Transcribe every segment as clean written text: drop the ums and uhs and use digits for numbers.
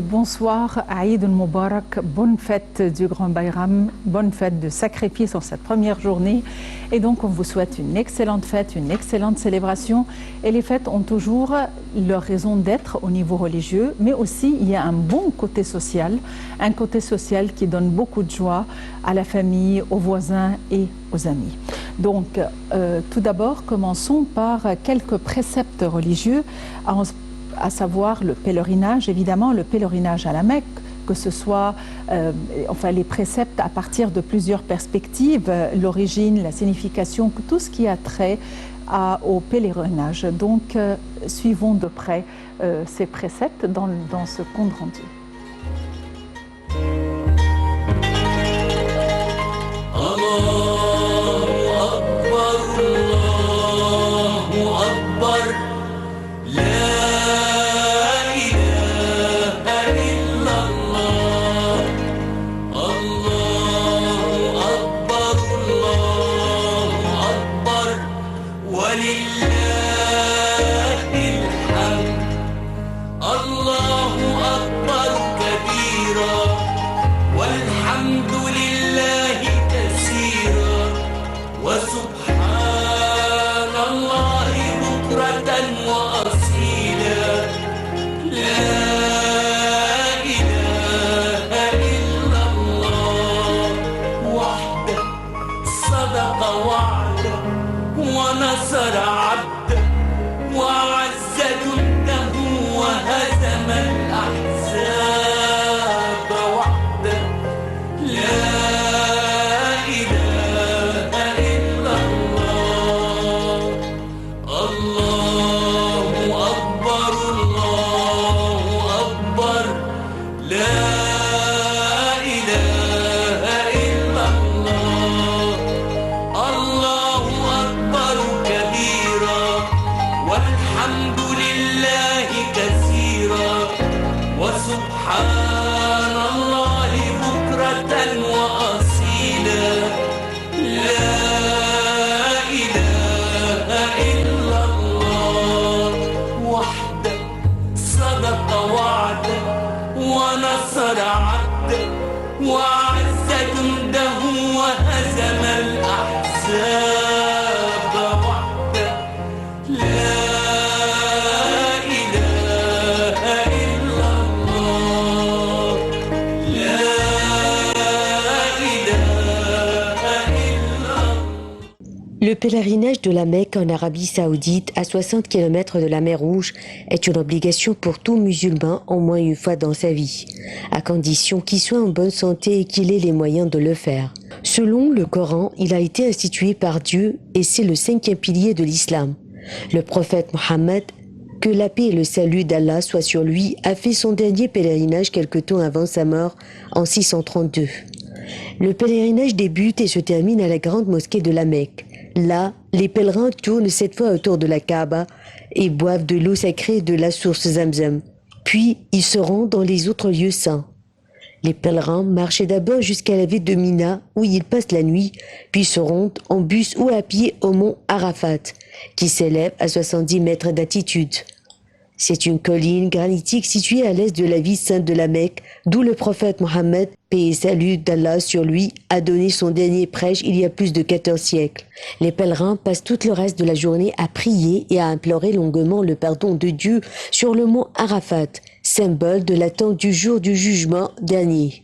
bonsoir, Aïd al-Mubarak, bonne fête du Grand Bayram, bonne fête de sacrifice en cette première journée. Et donc on vous souhaite une excellente fête, une excellente célébration. Et les fêtes ont toujours leur raison d'être au niveau religieux, mais aussi il y a un bon côté social, un côté social qui donne beaucoup de joie à la famille, aux voisins et aux amis. Donc tout d'abord, commençons par quelques préceptes religieux, à savoir le pèlerinage, évidemment, le pèlerinage à la Mecque, que ce soit les préceptes à partir de plusieurs perspectives, l'origine, la signification, tout ce qui a trait au pèlerinage. Donc, suivons de près ces préceptes dans ce compte rendu. Le pèlerinage de la Mecque en Arabie Saoudite, à 60 km de la mer Rouge, est une obligation pour tout musulman au moins une fois dans sa vie, à condition qu'il soit en bonne santé et qu'il ait les moyens de le faire. Selon le Coran, il a été institué par Dieu et c'est le 5e pilier de l'islam. Le prophète Mohammed, que la paix et le salut d'Allah soient sur lui, a fait son dernier pèlerinage quelque temps avant sa mort en 632. Le pèlerinage débute et se termine à la grande mosquée de la Mecque. Là, les pèlerins tournent 7 fois autour de la Kaaba et boivent de l'eau sacrée de la source Zamzam. Puis, ils se rendent dans les autres lieux saints. Les pèlerins marchent d'abord jusqu'à la ville de Mina, où ils passent la nuit, puis se rendent en bus ou à pied au mont Arafat, qui s'élève à 70 mètres d'altitude. C'est une colline granitique située à l'est de la ville sainte de la Mecque, d'où le prophète Mohammed, paix et salut d'Allah sur lui, a donné son dernier prêche il y a plus de 14 siècles. Les pèlerins passent tout le reste de la journée à prier et à implorer longuement le pardon de Dieu sur le mont Arafat, symbole de l'attente du jour du jugement dernier.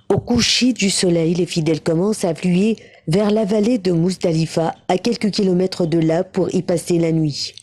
Au coucher du soleil, les fidèles commencent à affluer vers la vallée de Muzdalifa, à quelques kilomètres de là, pour y passer la nuit.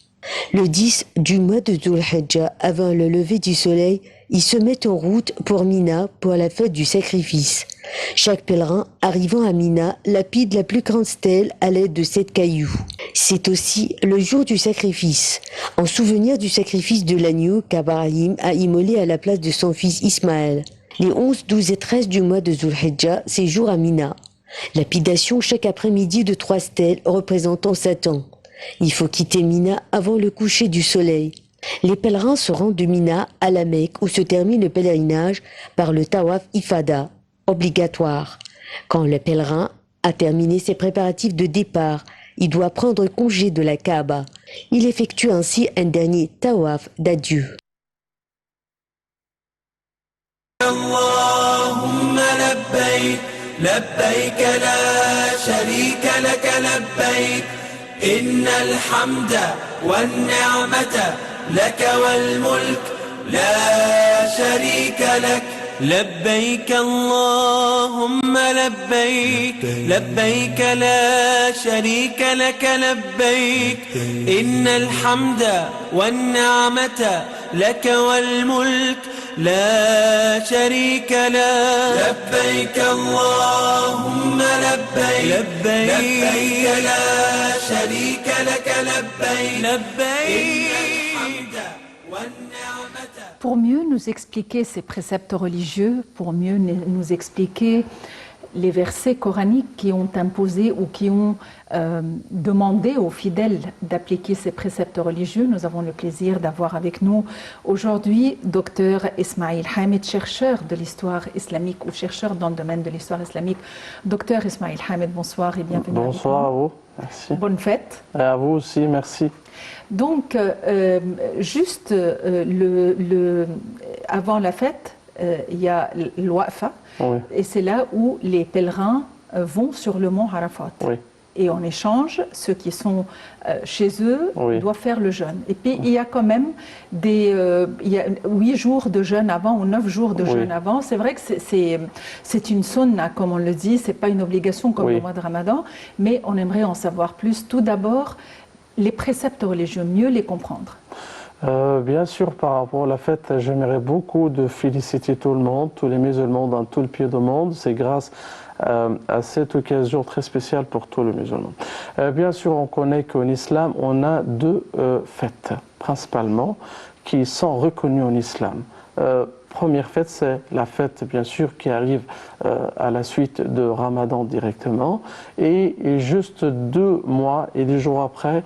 Le 10 du mois de Dhul Hijjah, avant le lever du soleil, ils se mettent en route pour Mina pour la fête du sacrifice. Chaque pèlerin arrivant à Mina lapide la plus grande stèle à l'aide de 7 cailloux. C'est aussi le jour du sacrifice, en souvenir du sacrifice de l'agneau qu'Abraham a immolé à la place de son fils Ismaël. Les 11, 12 et 13 du mois de Dhul Hijjah, séjour à Mina. Lapidation chaque après-midi de 3 stèles représentant Satan. Il faut quitter Mina avant le coucher du soleil. Les pèlerins se rendent de Mina à la Mecque où se termine le pèlerinage par le tawaf ifada, obligatoire. Quand le pèlerin a terminé ses préparatifs de départ, il doit prendre congé de la Kaaba. Il effectue ainsi un dernier tawaf d'adieu. اللهم لبيك لبيك لا شريك لك لبيك إن الحمد والنعمة لك والملك لا شريك لك لبيك اللهم لبيك لبيك لا شريك لك لبيك إن الحمد والنعمة لك والملك لا شريك له لبيك اللهم لبيك لبيك لا شريك لك لبيك لبيك Pour mieux nous expliquer ces préceptes religieux, pour mieux nous expliquer les versets coraniques qui ont imposé ou qui ont demandé aux fidèles d'appliquer ces préceptes religieux, nous avons le plaisir d'avoir avec nous aujourd'hui Dr Ismail Hamid, chercheur de l'histoire islamique ou chercheur dans le domaine de l'histoire islamique. Dr Ismail Hamid, bonsoir et bienvenue. Bonsoir à vous, merci. Bonne fête. Et à vous aussi, merci. Donc, juste avant la fête, il y a l'Wafa, Oui. et c'est là où les pèlerins vont sur le mont Arafat. Oui. Et en échange, ceux qui sont chez eux Oui. doivent faire le jeûne. Et puis, il y a quand même il y a 8 jours de jeûne avant ou 9 jours de Oui. jeûne avant. C'est vrai que c'est une sunna, comme on le dit, c'est pas une obligation comme Oui. le mois de Ramadan, mais on aimerait en savoir plus. Tout d'abord, les préceptes religieux, mieux les comprendre. Bien sûr, par rapport à la fête, j'aimerais beaucoup de féliciter tout le monde, tous les musulmans dans tout le pays du monde. C'est grâce à cette occasion très spéciale pour tous les musulmans. Bien sûr, on connaît qu'en islam, on a deux fêtes principalement qui sont reconnues en islam. Première fête, c'est la fête, bien sûr, qui arrive à la suite de Ramadan directement. Et juste 2 mois et 10 jours après,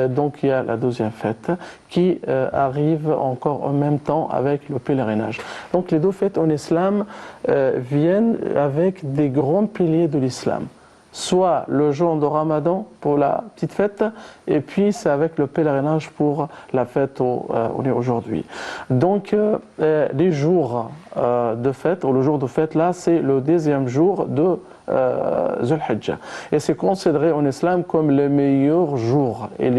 donc il y a la deuxième fête qui arrive encore en même temps avec le pèlerinage. Donc les deux fêtes en islam viennent avec des grands piliers de l'islam. Soit le jour de Ramadan pour la petite fête, et puis c'est avec le pèlerinage pour la fête où on est aujourd'hui. Donc les jours de fête, ou le jour de fête là, c'est le 10e jour de Dhul Hijjah. Et c'est considéré en islam comme le meilleur jour et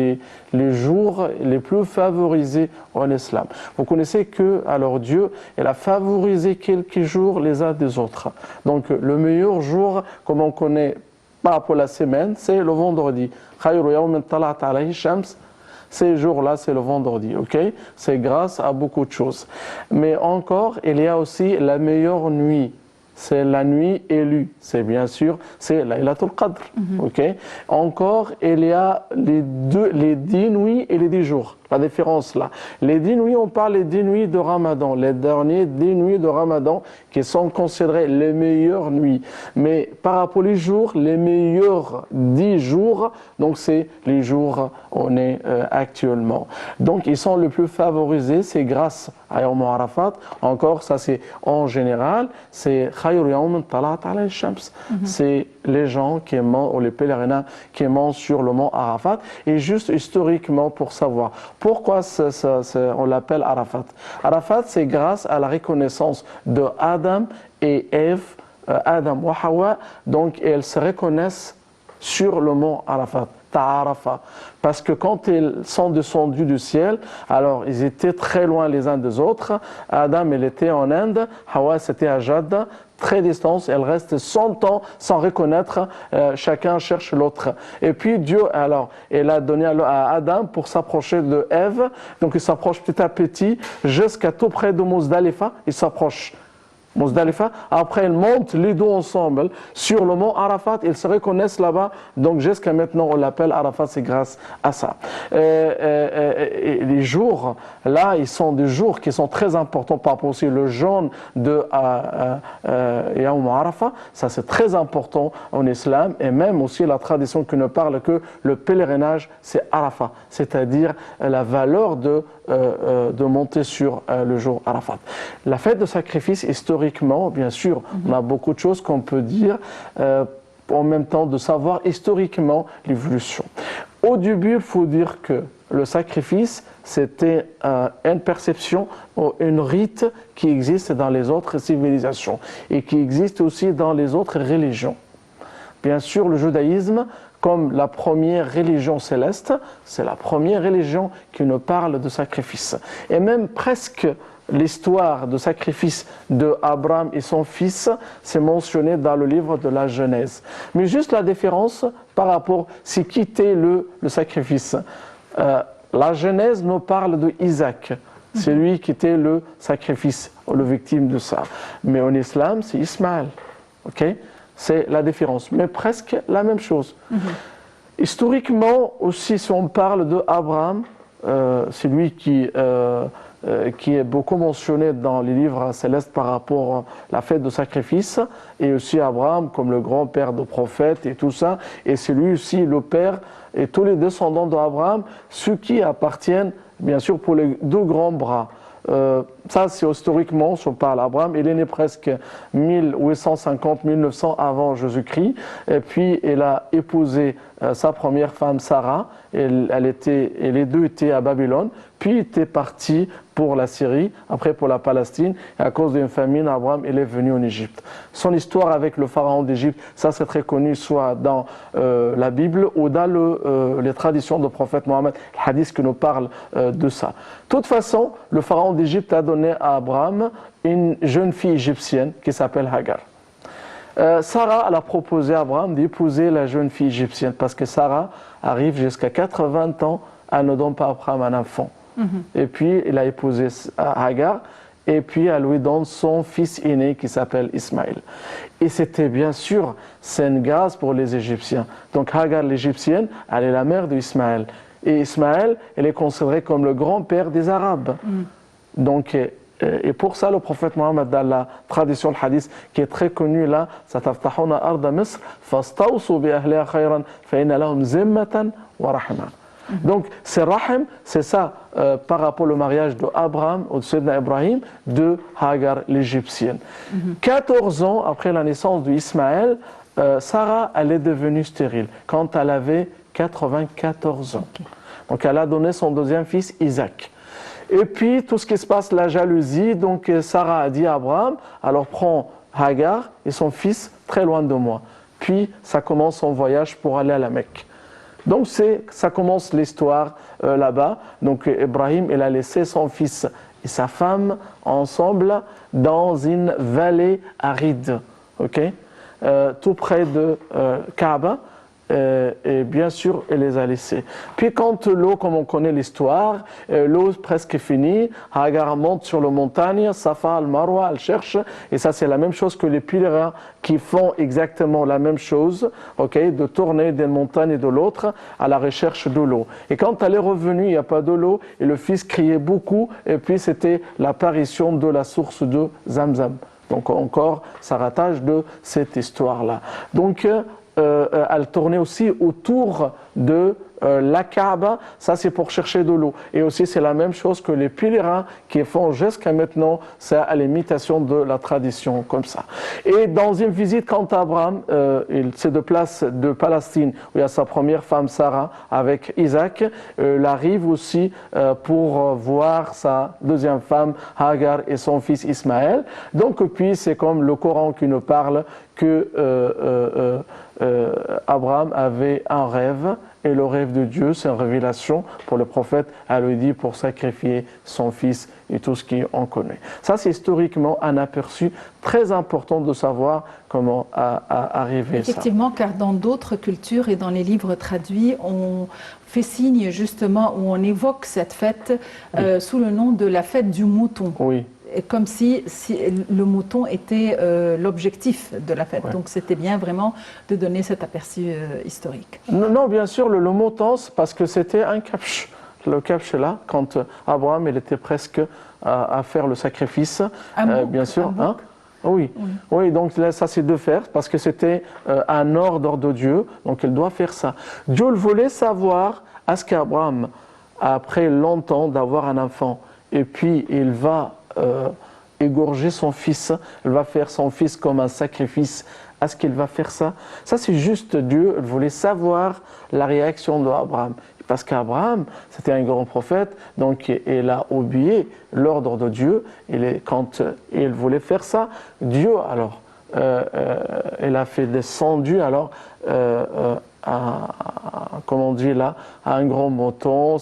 les jours les plus favorisés en islam. Vous connaissez que alors Dieu il a favorisé quelques jours les uns des autres. Donc le meilleur jour, comme on connaît par rapport à la semaine, c'est le vendredi. Ces jours-là, c'est le vendredi, ok? C'est grâce à beaucoup de choses. Mais encore, il y a aussi la meilleure nuit. C'est la nuit élue. C'est bien sûr, c'est Laylatul Qadr, ok? Encore, il y a les 10 nuits et les 10 jours. La différence là. Les 10 nuits, on parle des 10 nuits de Ramadan. Les derniers 10 nuits de Ramadan qui sont considérées les meilleures nuits. Mais par rapport aux jours, les meilleurs 10 jours, donc c'est les jours où on est actuellement. Donc ils sont les plus favorisés, c'est grâce à Yawm Arafat. Encore, ça c'est en général, c'est Khayr Yawm Talat ala Shams. C'est les gens qui montent, ou les pèlerins qui montent sur le mont Arafat. Et juste historiquement pour savoir. Pourquoi on l'appelle Arafat? Arafat, c'est grâce à la reconnaissance de Adam et Ève, Adam et Hawa, donc elles se reconnaissent sur le mont Arafat, Ta'arafa. Parce que quand ils sont descendus du ciel, alors ils étaient très loin les uns des autres. Adam, il était en Inde, Hawa, c'était à Jadda, très distance, elle reste 100 ans sans reconnaître, chacun cherche l'autre. Et puis Dieu, alors, il a donné à Adam pour s'approcher de Ève, donc il s'approche petit à petit, jusqu'à tout près de Muzdalifa, il s'approche. Muzdalifa, après ils montent les deux ensemble sur le mont Arafat, ils se reconnaissent là-bas, donc jusqu'à maintenant on l'appelle Arafat, c'est grâce à ça. Et les jours, là, ils sont des jours qui sont très importants par rapport aussi le jeûne de Yawm Arafat, ça c'est très important en islam, et même aussi la tradition qui nous parle que le pèlerinage c'est Arafat, c'est-à-dire la valeur de monter sur le jour Arafat. La fête de sacrifice, historiquement, bien sûr, on a beaucoup de choses qu'on peut dire, en même temps de savoir historiquement l'évolution. Au début, il faut dire que le sacrifice, c'était une perception, une rite qui existe dans les autres civilisations et qui existe aussi dans les autres religions. Bien sûr, le judaïsme, comme la première religion céleste, c'est la première religion qui nous parle de sacrifice. Et même presque l'histoire de sacrifice de Abraham et son fils, c'est mentionné dans le livre de la Genèse. Mais juste la différence par rapport, c'est qui était le sacrifice. La Genèse nous parle de Isaac, c'est lui qui était le sacrifice, le victime de ça. Mais en islam, c'est Ismaël. Okay? C'est la différence, mais presque la même chose. Historiquement aussi, si on parle de Abraham, c'est lui qui est beaucoup mentionné dans les livres célestes par rapport à la fête de sacrifice, et aussi Abraham comme le grand-père de prophètes et tout ça, et c'est lui aussi le père et tous les descendants d'Abraham, ceux qui appartiennent bien sûr pour les deux grands bras. Ça, c'est historiquement, si on parle d'Abraham, il est né presque 1850-1900 avant Jésus-Christ, et puis il a épousé sa première femme Sarah, et les deux étaient à Babylone, puis il était parti pour la Syrie, après pour la Palestine, et à cause d'une famine, Abraham il est venu en Égypte. Son histoire avec le pharaon d'Égypte, ça c'est très connu, soit dans la Bible ou dans les traditions du prophète Mohammed, le hadith qui nous parle de ça. De toute façon, le pharaon d'Égypte a donné à Abraham une jeune fille égyptienne qui s'appelle Hagar. Sarah elle a proposé à Abraham d'épouser la jeune fille égyptienne parce que Sarah arrive jusqu'à 80 ans, elle ne donne pas à Abraham un enfant. Et puis il a épousé Hagar et puis elle lui donne son fils aîné qui s'appelle Ismaël. Et c'était bien sûr, c'est une grâce pour les Égyptiens. Donc Hagar l'égyptienne, elle est la mère d'Ismaël. Et Ismaël, elle est considéré comme le grand-père des Arabes. Donc, et pour ça, le prophète Mohammed, dans la tradition le hadith qui est très connue là, سَتَفْتَحُونَ أَرْضَ مِصْرَ فَاسْتَوْصُوا بِأَهْلِهَا خَيْرًا فَإِنَّ لَهُمْ ذِمَّةً وَرَحْمَةً. Donc, c'est Rahim, c'est ça par rapport au mariage d'Abraham, au Sayyidina Ibrahim, de Hagar l'égyptienne. 14 ans après la naissance d'Ismaël, Sarah, elle est devenue stérile quand elle avait 94 ans. Donc, elle a donné son deuxième fils, Isaac. Et puis, tout ce qui se passe, la jalousie, donc Sarah a dit à Abraham, alors prends Hagar et son fils très loin de moi. Puis, ça commence son voyage pour aller à la Mecque. Donc, ça commence l'histoire là-bas. Donc, Ibrahim, il a laissé son fils et sa femme ensemble dans une vallée aride, tout près de Kaaba. Et bien sûr, elle les a laissés. Puis quand l'eau, comme on connaît l'histoire, l'eau est presque finie, Hagar monte sur la montagne, Safa, al-Marwa, elle cherche, et ça c'est la même chose que les pèlerins qui font exactement la même chose, de tourner d'une montagne et de l'autre à la recherche de l'eau. Et quand elle est revenue, il n'y a pas de l'eau, et le fils criait beaucoup, et puis c'était l'apparition de la source de Zamzam. Donc encore, ça rattache de cette histoire-là. Donc, elle tournait aussi autour de la Kaaba, ça c'est pour chercher de l'eau. Et aussi c'est la même chose que les pèlerins qui font jusqu'à maintenant, c'est à l'imitation de la tradition comme ça. Et dans une visite quand Abraham, il se déplace de Palestine, où il y a sa première femme Sarah avec Isaac, il arrive aussi pour voir sa deuxième femme Hagar et son fils Ismaël. Donc puis c'est comme le Coran qui nous parle que Abraham avait un rêve, et le rêve de Dieu, c'est une révélation pour le prophète, elle lui dit pour sacrifier son fils et tout ce qu'on connaît. Ça, c'est historiquement un aperçu très important de savoir comment arriver ça. Effectivement, car dans d'autres cultures et dans les livres traduits, on fait signe justement où on évoque cette fête sous le nom de la fête du mouton. Oui. Comme si le mouton était l'objectif de la fête. Ouais. Donc c'était bien vraiment de donner cet aperçu historique. Non, bien sûr, le mouton, parce que c'était un capche. Le capche là, quand Abraham il était presque à faire le sacrifice, bien sûr. Hein? Oui. Oui, donc là, ça c'est de faire, parce que c'était un ordre de Dieu, donc il doit faire ça. Dieu le voulait savoir, à ce qu'Abraham, après longtemps d'avoir un enfant, et puis il va égorger son fils, elle va faire son fils comme un sacrifice est-ce qu'il va faire ça? Ça, c'est juste Dieu voulait savoir la réaction d'Abraham. Parce qu'Abraham, c'était un grand prophète, donc il a obéi l'ordre de Dieu. Quand il voulait faire ça, Dieu, alors, il a fait descendu, alors, comment on dit là, à un grand mouton,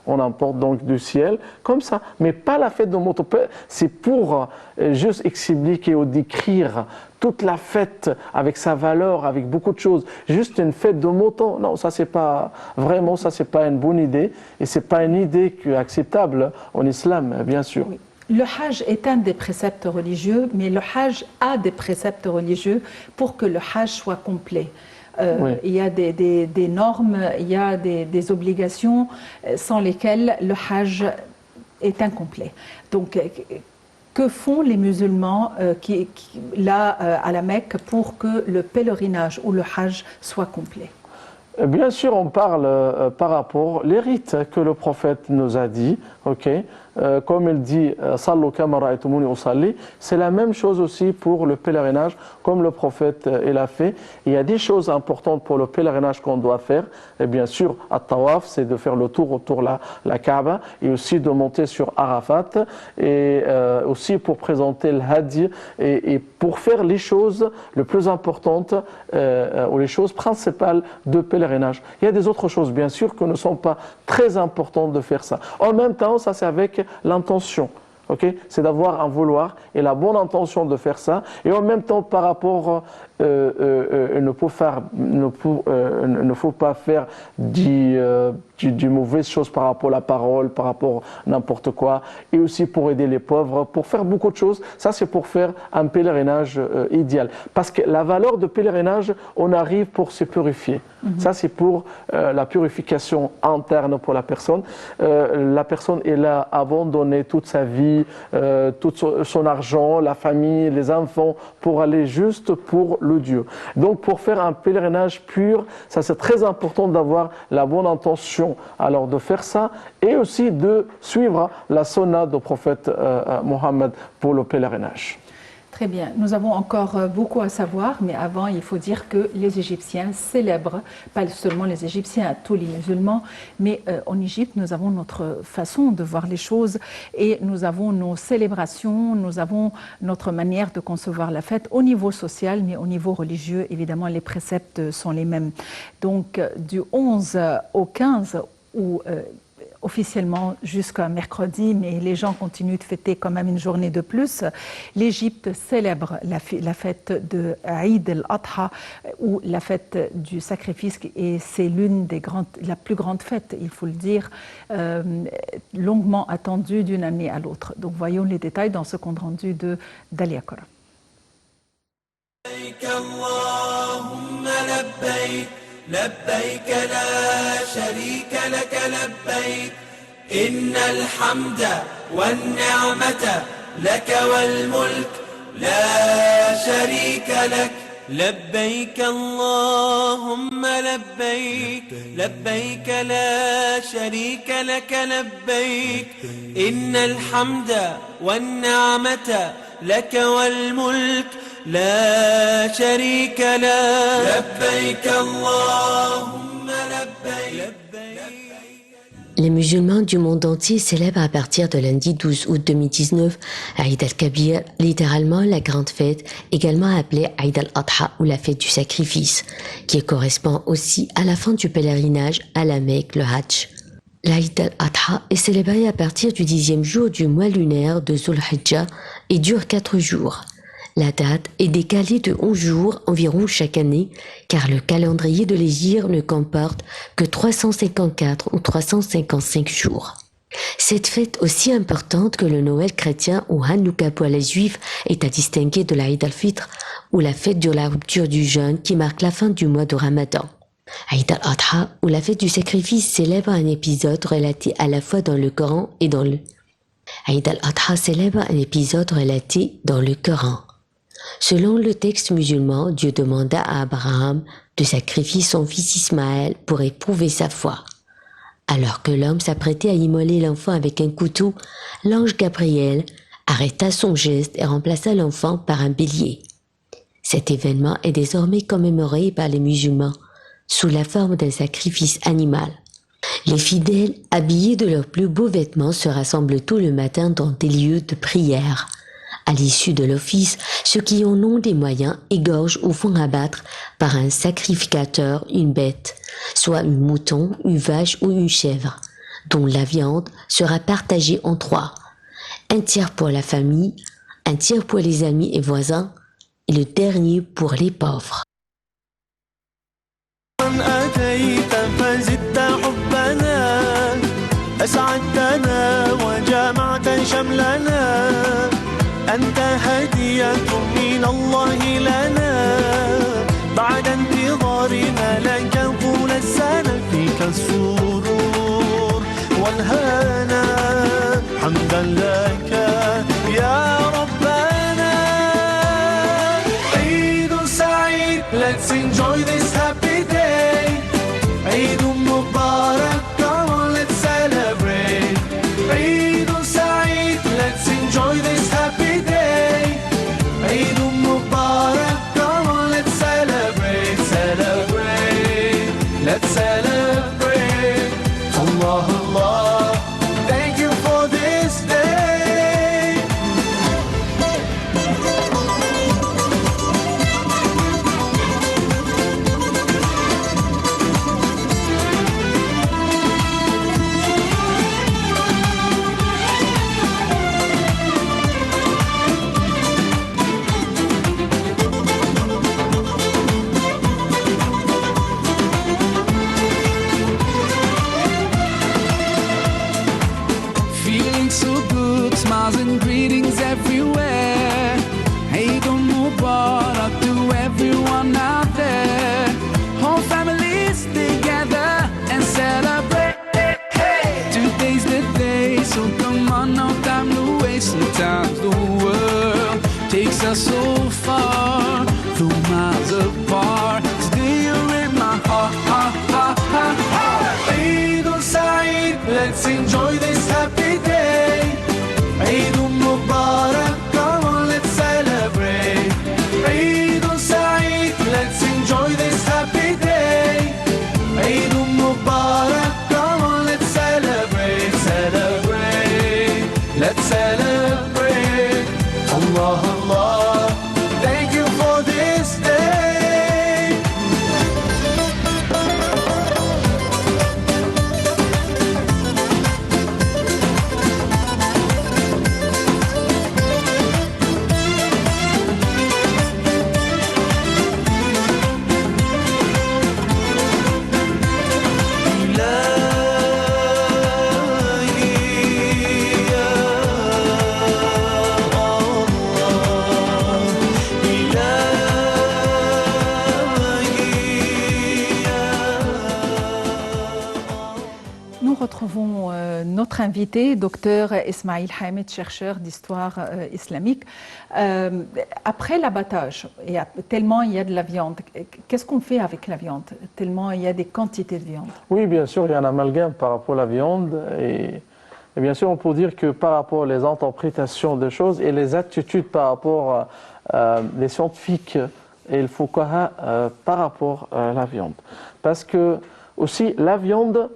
on emporte donc du ciel, comme ça. Mais pas la fête de mouton, c'est pour juste expliquer ou décrire toute la fête avec sa valeur, avec beaucoup de choses. Juste une fête de mouton, non, ça c'est pas, vraiment, ça c'est pas une bonne idée, et c'est pas une idée qui est acceptable en islam, bien sûr. Oui. Le Hajj est un des préceptes religieux, mais le Hajj a des préceptes religieux pour que le Hajj soit complet. Oui. Il y a des normes, il y a des obligations sans lesquelles le Hajj est incomplet. Donc, que font les musulmans là à la Mecque pour que le pèlerinage ou le Hajj soit complet? Bien sûr, on parle par rapport aux rites que le prophète nous a dit, ok. Comme il dit, Sallu kama ra'aytumuni usalli, c'est la même chose aussi pour le pèlerinage, comme le prophète il a fait. Il y a des choses importantes pour le pèlerinage qu'on doit faire. Et bien sûr, at-tawaf, c'est de faire le tour autour de la Kaaba, et aussi de monter sur Arafat, et aussi pour présenter le hadi, et pour faire les choses les plus importantes, ou les choses principales de pèlerinage. Il y a des autres choses, bien sûr, qui ne sont pas très importantes de faire ça. En même temps, ça c'est avec l'intention, okay? C'est d'avoir un vouloir et la bonne intention de faire ça, et en même temps par rapport il ne faut pas faire du mauvaises choses par rapport à la parole, par rapport à n'importe quoi, et aussi pour aider les pauvres, pour faire beaucoup de choses. Ça c'est pour faire un pèlerinage idéal, parce que la valeur de pèlerinage, on arrive pour se purifier. Ça c'est pour la purification interne pour la personne. La personne elle a abandonné toute sa vie, tout son argent, la famille, les enfants, pour aller juste pour le Dieu. Donc pour faire un pèlerinage pur, ça c'est très important d'avoir la bonne intention alors de faire ça, et aussi de suivre la sunna du prophète Mohammed pour le pèlerinage. Très bien, nous avons encore beaucoup à savoir, mais avant il faut dire que les Égyptiens célèbrent, pas seulement les Égyptiens, tous les musulmans, mais en Égypte nous avons notre façon de voir les choses, et nous avons nos célébrations, nous avons notre manière de concevoir la fête au niveau social, mais au niveau religieux, évidemment les préceptes sont les mêmes. Donc du 11 au 15, ou officiellement jusqu'à mercredi, mais les gens continuent de fêter quand même une journée de plus. L'Égypte célèbre la fête de Eid al-Adha, ou la fête du sacrifice, et c'est la plus grande fête, il faut le dire, longuement attendue d'une année à l'autre. Donc voyons les détails dans ce compte rendu de Dalia Kora. لبيك لا شريك لك لبيك إن الحمد والنعمة لك والملك لا شريك لك لبيك اللهم لبيك لبيك لا شريك لك لبيك إن الحمد والنعمة لك والملك لا شريك له لبيك اللهم لبيك. Les musulmans du monde entier célèbrent à partir de lundi 12 août 2019 Eid al-Kabir, littéralement la grande fête, également appelée Eid al-Adha ou la fête du sacrifice, qui correspond aussi à la fin du pèlerinage à la Mecque, le Hajj. L'Eid al-Adha est célébré à partir du 10e jour du mois lunaire de Zul Hijjah et dure 4 jours. La date est décalée de 11 jours environ chaque année, car le calendrier de l'Hégire ne comporte que 354 ou 355 jours. Cette fête, aussi importante que le Noël chrétien ou Hanouka pour les Juifs, est à distinguer de l'Eid al-Fitr, ou la fête de la rupture du jeûne qui marque la fin du mois de Ramadan. Eid al-Adha, ou la fête du sacrifice, célèbre un épisode relaté à la fois dans le Coran et dans le... Eid al-Adha célèbre un épisode relaté dans le Coran. Selon le texte musulman, Dieu demanda à Abraham de sacrifier son fils Ismaël pour éprouver sa foi. Alors que l'homme s'apprêtait à immoler l'enfant avec un couteau, l'ange Gabriel arrêta son geste et remplaça l'enfant par un bélier. Cet événement est désormais commémoré par les musulmans sous la forme d'un sacrifice animal. Les fidèles, habillés de leurs plus beaux vêtements, se rassemblent tôt le matin dans des lieux de prière. À l'issue de l'office, ceux qui en ont des moyens égorgent ou font abattre par un sacrificateur une bête, soit un mouton, une vache ou une chèvre, dont la viande sera partagée en trois. Un tiers pour la famille, un tiers pour les amis et voisins, et le dernier pour les pauvres. أنت هدية من الله لنا بعد انتظارنا لك طول السنة فيك السرور والهنا حمدا لك يا ربنا عيد سعيد Let's enjoy this happy day عيد مبارك Come on let's celebrate عيد سعيد Let's enjoy this happy day عيد مبارك Come on let's celebrate Celebrate Let's celebrate Allah Allah Thank you for this day Feeling so good, smiles and greetings everywhere. Eid Mubarak to everyone out there. Whole families together and celebrate. Today's the day, so come on, no time to waste. Sometimes the world takes us so far, though miles apart. Today you're in my heart. Eid Saeed, let's enjoy this happy day. Eid Mubarak, come on, let's celebrate. Eid Saeed, let's enjoy this happy day. Eid Mubarak, come on, let's celebrate, celebrate, let's celebrate. Allah, Allah, thank you for this day. Nous retrouvons notre invité, docteur Ismail Hamid, chercheur d'histoire islamique. Après l'abattage, tellement il y a de la viande, qu'est-ce qu'on fait avec la viande? Tellement il y a des quantités de viande. Oui, bien sûr, il y a un amalgame par rapport à la viande. Et bien sûr, on peut dire que par rapport aux interprétations des choses et les attitudes par rapport les scientifiques et le fuqaha par rapport à la viande. Parce que aussi, la viande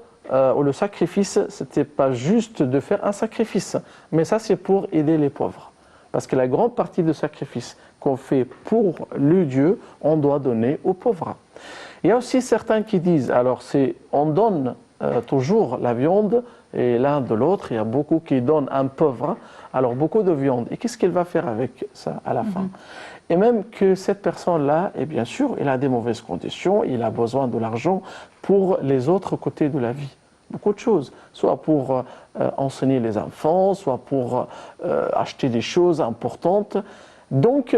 ou le sacrifice, ce n'était pas juste de faire un sacrifice, mais ça c'est pour aider les pauvres. Parce que la grande partie du sacrifice qu'on fait pour le Dieu, on doit donner aux pauvres. Il y a aussi certains qui disent, alors on donne toujours la viande et l'un de l'autre, il y a beaucoup qui donnent un pauvre, alors beaucoup de viande. Et qu'est-ce qu'il va faire avec ça à la fin? Et même que cette personne-là, et bien sûr, il a des mauvaises conditions, il a besoin de l'argent pour les autres côtés de la vie. Beaucoup de choses, soit pour enseigner les enfants, soit pour acheter des choses importantes. Donc,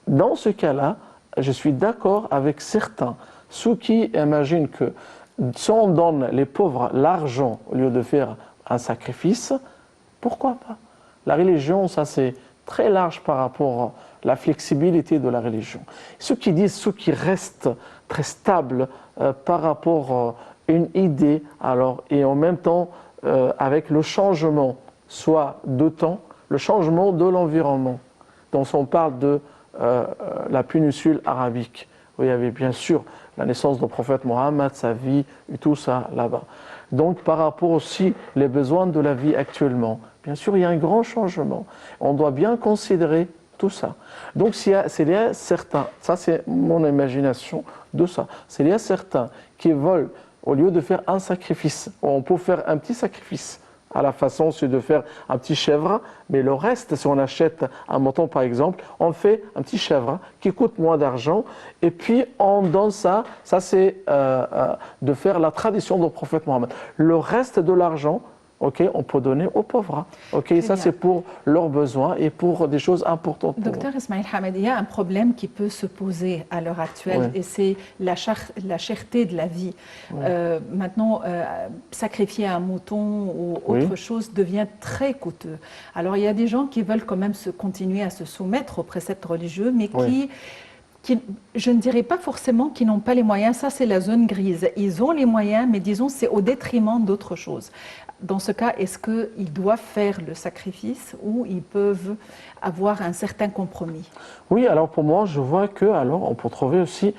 dans ce cas-là, je suis d'accord avec certains, ceux qui imaginent que si on donne les pauvres l'argent au lieu de faire un sacrifice, pourquoi pas? La religion, ça c'est très large par rapport à la flexibilité de la religion. Ceux qui disent, ceux qui restent très stables par rapport à une idée, alors, et en même temps avec le changement, soit de temps, le changement de l'environnement. Donc on parle de la péninsule arabique, où il y avait bien sûr la naissance du prophète Mohammed, sa vie et tout ça là-bas. Donc par rapport aussi les besoins de la vie actuellement, bien sûr il y a un grand changement. On doit bien considérer tout ça. Donc s'il y a certains, ça c'est mon imagination de ça, s'il y a certains qui veulent, au lieu de faire un sacrifice, on peut faire un petit sacrifice. À la façon, c'est de faire un petit chèvre, mais le reste, si on achète un mouton par exemple, on fait un petit chèvre qui coûte moins d'argent, et puis on donne ça c'est de faire la tradition du prophète Mohammed. Le reste de l'argent, on peut donner aux pauvres. Ça c'est pour leurs besoins et pour des choses importantes. Docteur Ismail Hamed, il y a un problème qui peut se poser à l'heure actuelle, et c'est la cherté de la vie. Maintenant, sacrifier un mouton ou autre chose devient très coûteux. Alors il y a des gens qui veulent quand même continuer à se soumettre aux préceptes religieux, mais qui, je ne dirais pas forcément qu'ils n'ont pas les moyens, ça c'est la zone grise. Ils ont les moyens, mais disons c'est au détriment d'autres choses. Dans ce cas, est-ce qu'ils doivent faire le sacrifice ou ils peuvent avoir un certain compromis? Oui, alors pour moi, je vois que, alors on peut trouver aussi,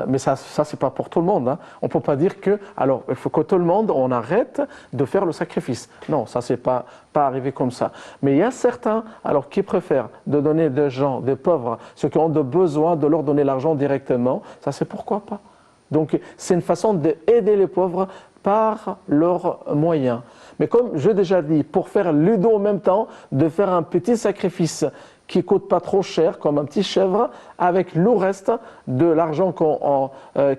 mais ça c'est pas pour tout le monde, hein. On peut pas dire que, alors il faut que tout le monde, on arrête de faire le sacrifice. Non, ça c'est pas arrivé comme ça. Mais il y a certains, alors qui préfèrent de donner des gens, des pauvres, ceux qui ont besoin de leur donner l'argent directement, ça c'est pourquoi pas. Donc c'est une façon d'aider les pauvres par leurs moyens. Mais comme j'ai déjà dit, pour faire les deux en même temps, de faire un petit sacrifice qui ne coûte pas trop cher, comme un petit chèvre, avec le reste de l'argent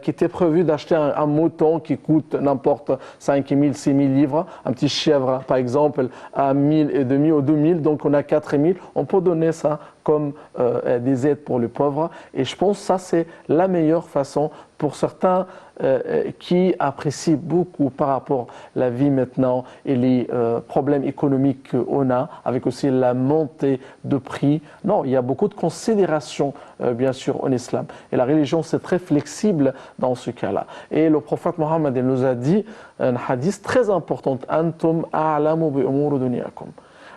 qui était prévu d'acheter un mouton qui coûte n'importe 5 000, 6 000 livres, un petit chèvre par exemple à 1 500 ou 2 000, donc on a 4 000, on peut donner ça comme des aides pour les pauvres. Et je pense que ça c'est la meilleure façon pour certains qui apprécient beaucoup par rapport à la vie maintenant et les problèmes économiques qu'on a, avec aussi la montée de prix. Non, il y a beaucoup de considérations, bien sûr, en islam. Et la religion, c'est très flexible dans ce cas-là. Et le prophète Mohammed nous a dit un hadith très important, « Antum a'lamu bi umur dunyakum ».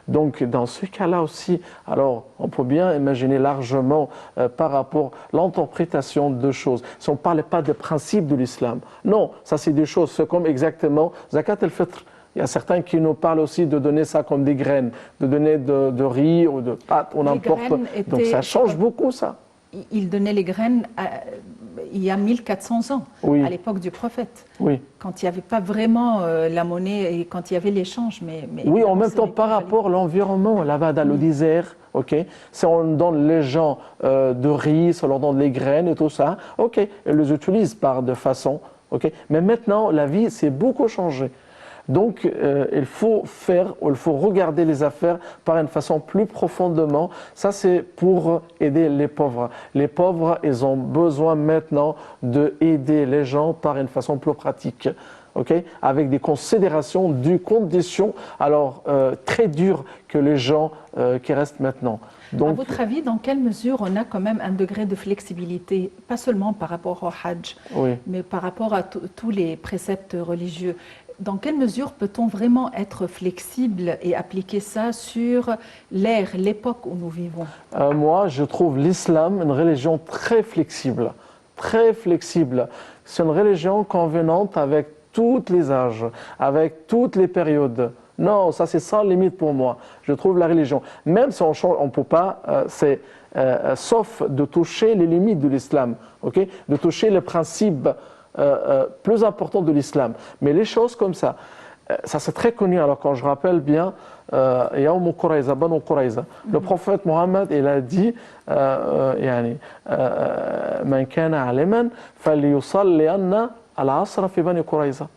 Donc dans ce cas-là aussi, alors on peut bien imaginer largement par rapport à l'interprétation de choses. Si on ne parle pas des principes de l'islam, non, ça c'est des choses, c'est comme exactement Zakat al-Fitr. Il y a certains qui nous parlent aussi de donner ça comme des graines, de donner de riz ou de pâtes ou n'importe. Donc ça change beaucoup ça. Il donnait les graines il y a 1400 ans, à l'époque du prophète, quand il n'y avait pas vraiment la monnaie et quand il y avait l'échange. Mais oui, en même temps, par rapport à l'environnement, là-bas dans le désert, si on donne les gens de riz, si on leur donne les graines et tout ça, ils les utilisent de façon, mais maintenant, la vie s'est beaucoup changée. Donc, il faut regarder les affaires par une façon plus profondément. Ça, c'est pour aider les pauvres. Les pauvres, ils ont besoin maintenant d'aider les gens par une façon plus pratique. Avec des considérations, des conditions très dures que les gens qui restent maintenant. Donc, à votre avis, dans quelle mesure on a quand même un degré de flexibilité, pas seulement par rapport au Hajj, mais par rapport à tous les préceptes religieux? Dans quelle mesure peut-on vraiment être flexible et appliquer ça sur l'ère, l'époque où nous vivons? Moi, je trouve l'islam une religion très flexible. Très flexible. C'est une religion convenante avec tous les âges, avec toutes les périodes. Non, ça c'est sans limite pour moi. Je trouve la religion, même si on change, on ne peut pas, sauf de toucher les limites de l'islam, de toucher les principes plus importants de l'islam. Mais les choses comme ça, ça c'est très connu. Alors quand je rappelle bien, Yawm Qurayza, Banu Qurayza, le prophète Mohammed, il a dit Man kana aliman falyusalli anna al-asr fi Bani Qurayza.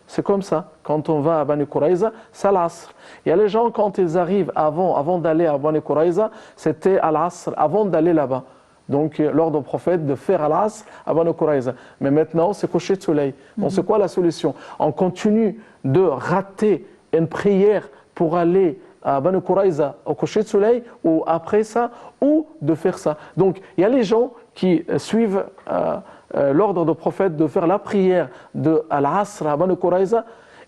C'est comme ça. Quand on va à Bani Qurayza, c'est l'Asr. Il y a les gens, quand ils arrivent avant d'aller à Bani Qurayza, c'était à l'Asr, avant d'aller là-bas. Donc, l'ordre au prophète de faire à l'Asr à Bani Qurayza. Mais maintenant, c'est coucher de soleil. Donc, c'est quoi la solution? On continue de rater une prière pour aller à Bani Qurayza au coucher de soleil, ou après ça, ou de faire ça. Donc, il y a les gens qui suivent l'ordre du prophète de faire la prière de Al-Asr à Bani Qurayza,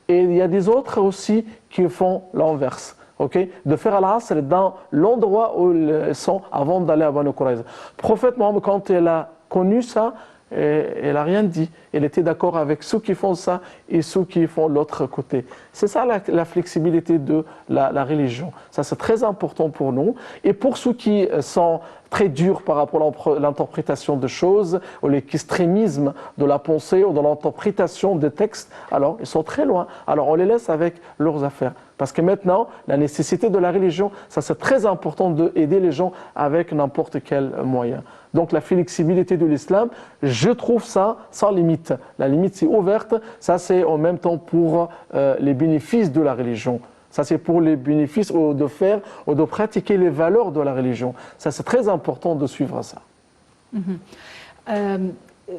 et il y a des autres aussi qui font l'inverse. ok, de faire Al-Asr dans l'endroit où ils sont avant d'aller à Banu Qurayza. Le prophète Mohammed, quand il a connu ça, elle n'a rien dit. Elle était d'accord avec ceux qui font ça et ceux qui font l'autre côté. C'est ça la flexibilité de la religion. Ça, c'est très important pour nous. Et pour ceux qui sont très durs par rapport à l'interprétation de choses, ou l'extrémisme de la pensée ou de l'interprétation des textes, alors ils sont très loin. Alors on les laisse avec leurs affaires. Parce que maintenant, la nécessité de la religion, ça c'est très important d'aider les gens avec n'importe quel moyen. Donc la flexibilité de l'islam, je trouve ça sans limite. La limite c'est ouverte, ça c'est en même temps pour les bénéfices de la religion. Ça c'est pour les bénéfices de faire ou de pratiquer les valeurs de la religion. Ça c'est très important de suivre ça.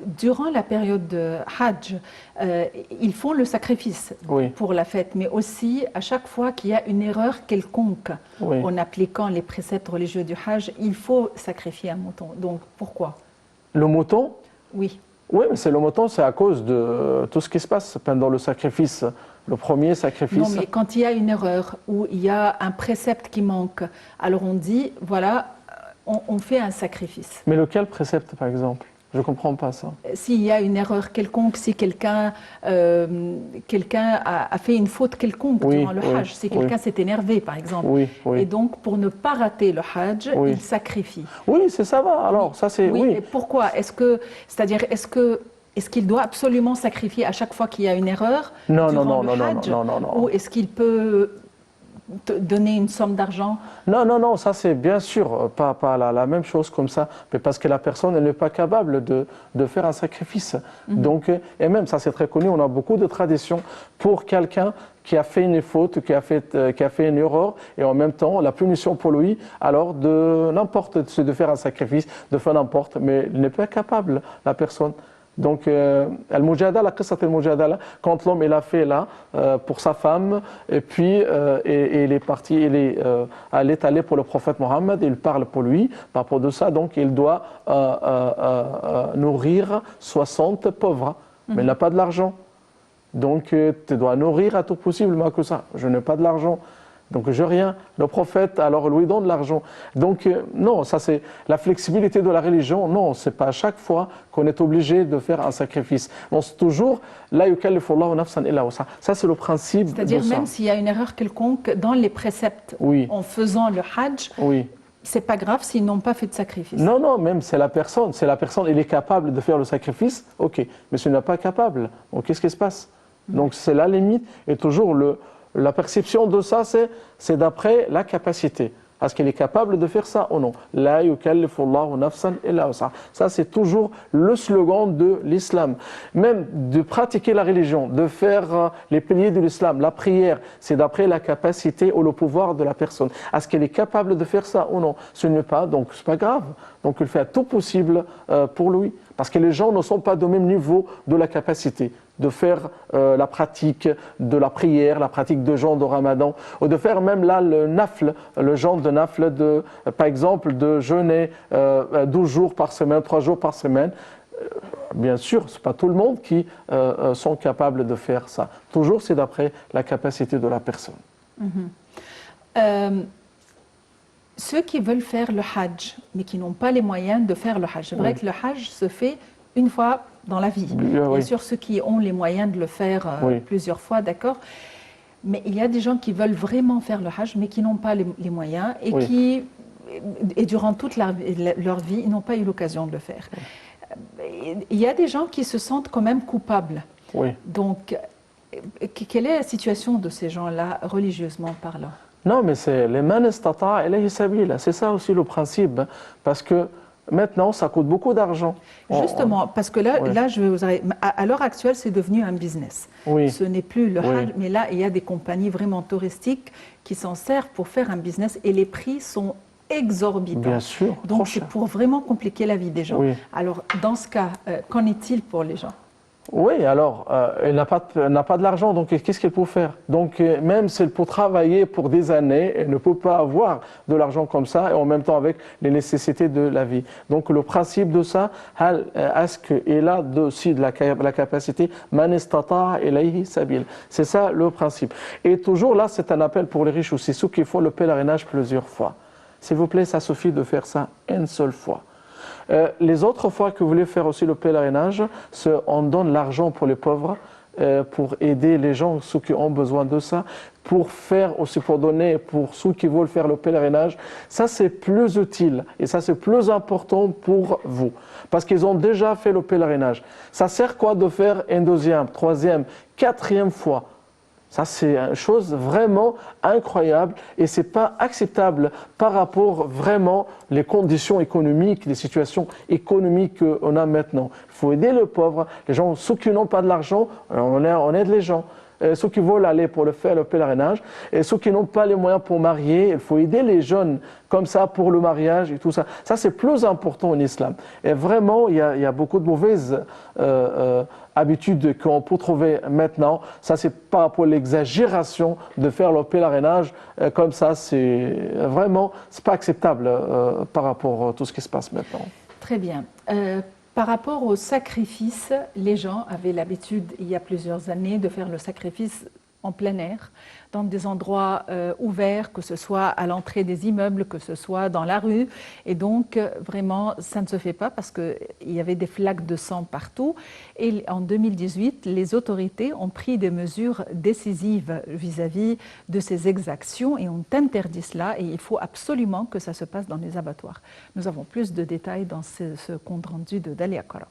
Durant la période de Hajj, ils font le sacrifice pour la fête, mais aussi à chaque fois qu'il y a une erreur quelconque en appliquant les préceptes religieux du Hajj, il faut sacrifier un mouton. Donc pourquoi? Le mouton? Oui. Oui, mais c'est le mouton, c'est à cause de tout ce qui se passe pendant le sacrifice. Le premier sacrifice. Non, mais quand il y a une erreur ou il y a un précepte qui manque, alors on dit, voilà, on fait un sacrifice. Mais lequel précepte, par exemple? Je ne comprends pas ça. S'il y a une erreur quelconque, si quelqu'un a fait une faute quelconque durant le Hajj, si quelqu'un s'est énervé, par exemple, et donc pour ne pas rater le Hajj, il sacrifie. Oui, ça va. Alors, ça c'est... Oui, mais pourquoi? Est-ce qu'il doit absolument sacrifier à chaque fois qu'il y a une erreur durant le Hajj? Non. Ou est-ce qu'il peut donner une somme d'argent? Non, ça c'est bien sûr pas la même chose comme ça, mais parce que la personne elle n'est pas capable de faire un sacrifice. Donc, et même ça c'est très connu, on a beaucoup de traditions pour quelqu'un qui a fait une faute, qui a fait une erreur, et en même temps la punition pour lui, alors de faire un sacrifice, de faire n'importe, mais il n'est pas capable, la personne. Donc, Al-Mujadala, quand l'homme il a fait là pour sa femme, et puis il est parti, il est allé pour le prophète Mohammed, il parle pour lui, par rapport de ça, donc il doit nourrir 60 pauvres, mais il n'a pas de l'argent. Donc, tu dois nourrir à tout possible, moi que ça, je n'ai pas de l'argent. Donc je rien. Le prophète alors lui donne l'argent. Donc non, ça c'est la flexibilité de la religion. Non, c'est pas à chaque fois qu'on est obligé de faire un sacrifice. Non, c'est toujours la yukallifu Allahu nafsan illa wus'aha. Ça c'est le principe. C'est-à-dire même s'il y a une erreur quelconque dans les préceptes en faisant le Hajj. C'est pas grave s'ils n'ont pas fait de sacrifice. Non, même c'est la personne. Elle est capable de faire le sacrifice. Ok, mais si elle n'est pas capable, donc qu'est-ce qui se passe? Donc c'est la limite et toujours la perception de ça, c'est d'après la capacité. Est-ce qu'elle est capable de faire ça ou non? La yukallifu Allahu nafsan illa wus'aha. Ça, c'est toujours le slogan de l'islam. Même de pratiquer la religion, de faire les piliers de l'islam, la prière, c'est d'après la capacité ou le pouvoir de la personne. Est-ce qu'elle est capable de faire ça ou non? Ce n'est pas, donc c'est pas grave. Donc il fait tout possible pour lui. Parce que les gens ne sont pas au même niveau de la capacité de faire la pratique de la prière, la pratique de jeûne de Ramadan, ou de faire même là le nafl, le jeûne de nafl, par exemple de jeûner 12 jours par semaine, 3 jours par semaine. Bien sûr, ce n'est pas tout le monde qui sont capables de faire ça. Toujours, c'est d'après la capacité de la personne. Ceux qui veulent faire le Hajj, mais qui n'ont pas les moyens de faire le Hajj, c'est vrai que le Hajj se fait une fois dans la vie. Bien sûr, ceux qui ont les moyens de le faire plusieurs fois, d'accord. Mais il y a des gens qui veulent vraiment faire le Hajj, mais qui n'ont pas les moyens et et durant toute leur vie, ils n'ont pas eu l'occasion de le faire. Il y a des gens qui se sentent quand même coupables. Donc, quelle est la situation de ces gens-là, religieusement parlant? Non, mais c'est les man istata'a ilayhi sabila. C'est ça aussi le principe, parce que maintenant, ça coûte beaucoup d'argent. Justement, parce que là je vais vous arrêter. À l'heure actuelle, c'est devenu un business. Ce n'est plus le Hajj, mais là, il y a des compagnies vraiment touristiques qui s'en servent pour faire un business et les prix sont exorbitants. Bien sûr. Donc, c'est pour vraiment compliquer la vie des gens. Alors, dans ce cas, qu'en est-il pour les gens? Oui, alors, elle n'a pas de l'argent, donc qu'est-ce qu'elle peut faire? Donc, même si elle peut travailler pour des années, elle ne peut pas avoir de l'argent comme ça, et en même temps avec les nécessités de la vie. Donc, le principe de ça, est-ce qu'elle a aussi de la capacité, man istata'a ilayhi sabil. C'est ça le principe. Et toujours là, c'est un appel pour les riches aussi, ceux qui font le pèlerinage plusieurs fois. S'il vous plaît, ça suffit de faire ça une seule fois. Les autres fois que vous voulez faire aussi le pèlerinage, on donne l'argent pour les pauvres, pour aider les gens, ceux qui ont besoin de ça, pour faire aussi, pour donner pour ceux qui veulent faire le pèlerinage. Ça, c'est plus utile et ça, c'est plus important pour vous. Parce qu'ils ont déjà fait le pèlerinage. Ça sert quoi de faire une deuxième, troisième, quatrième fois? Ça, c'est une chose vraiment incroyable et ce n'est pas acceptable par rapport vraiment les conditions économiques, les situations économiques qu'on a maintenant. Il faut aider les pauvres, les gens, ceux qui n'ont pas de l'argent, on aide les gens. Ceux qui veulent aller pour faire le pèlerinage et ceux qui n'ont pas les moyens pour marier, il faut aider les jeunes comme ça pour le mariage et tout ça. Ça, c'est plus important en islam. Et vraiment, il y a beaucoup de mauvaises habitudes qu'on peut trouver maintenant. Ça, c'est par rapport à l'exagération de faire le pèlerinage comme ça. C'est vraiment, c'est pas acceptable par rapport à tout ce qui se passe maintenant. Très bien. Par rapport au sacrifice, les gens avaient l'habitude, il y a plusieurs années, de faire le sacrifice en plein air, dans des endroits ouverts, que ce soit à l'entrée des immeubles, que ce soit dans la rue. Et donc, vraiment, ça ne se fait pas parce qu'il y avait des flaques de sang partout. Et en 2018, les autorités ont pris des mesures décisives vis-à-vis de ces exactions et ont interdit cela. Et il faut absolument que ça se passe dans les abattoirs. Nous avons plus de détails dans ce compte rendu de Dalia Kara.